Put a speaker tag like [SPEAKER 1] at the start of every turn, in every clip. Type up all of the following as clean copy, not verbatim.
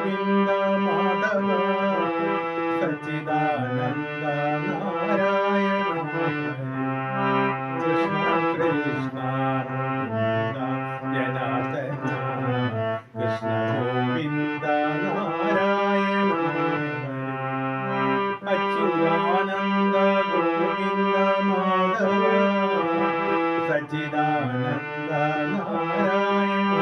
[SPEAKER 1] ഗോവിന്ദ മാധവ സച്ചിദാനന്ദ നാരായണ കൃഷ്ണ കൃഷ്ണ മുകുന്ദ ജനാർദ്ദന കൃഷ്ണ ഗോവിന്ദ നാരായണ അച്യുതാനന്ദ ഗോവിന്ദ മാധവ സച്ചിദാനന്ദ നാരായണ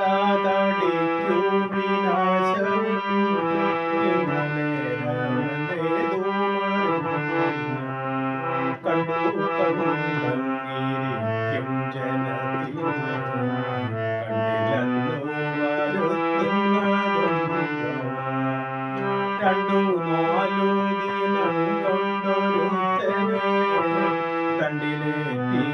[SPEAKER 1] കണ്ടാതടിക്കൂ വിനാശവും കണ്ടു കണ്ടങ്ങിരിക്കും ജനത്തിൽ കണ്ടില്ലെന്നു വരുത്തുന്നതും രണ്ടു നാലു ദിനം കൊണ്ടൊരുത്തനെ കണ്ടിലെത്തി